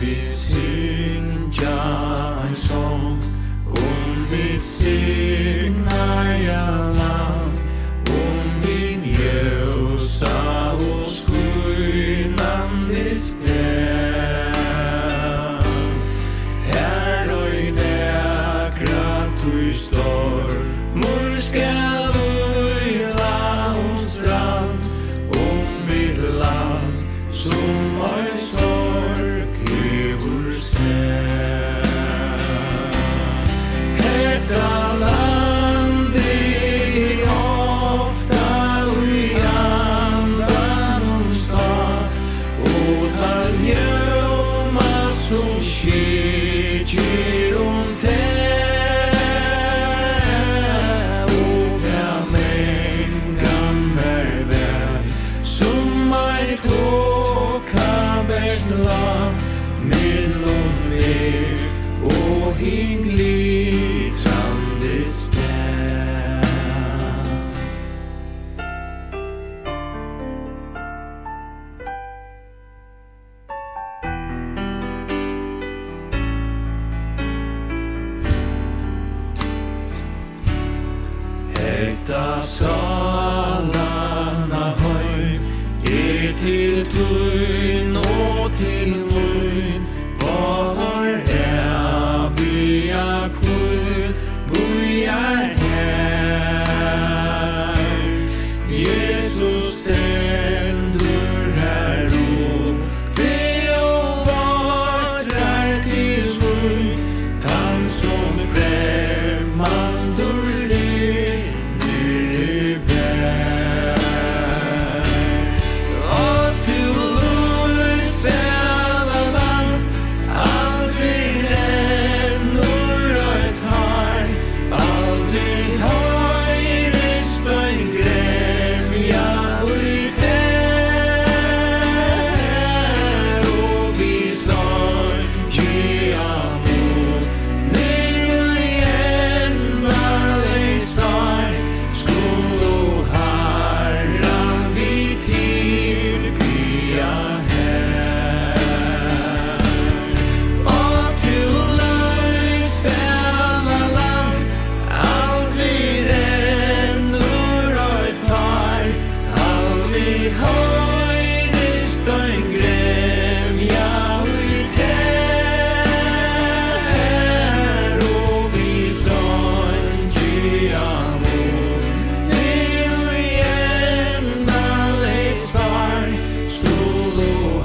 vi syngja en sång, vi signar land, vi ljusa och skinande stäm. Här och i näkra tu stormor skall vila och strand, mitt land som en sorg över stäm. Detta land är ofta i andan sa, och tar ljumma som skiljer om det, och där mängan är väl som en tåka bästla mellom mig och glitrande stäm. Hetta salarna höj till tun och till mun, var är vi akkull bojar här. Jesus ständer här och be och vartrar till mun, tan som främmandor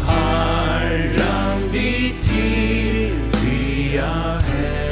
Herran vi till vi är här.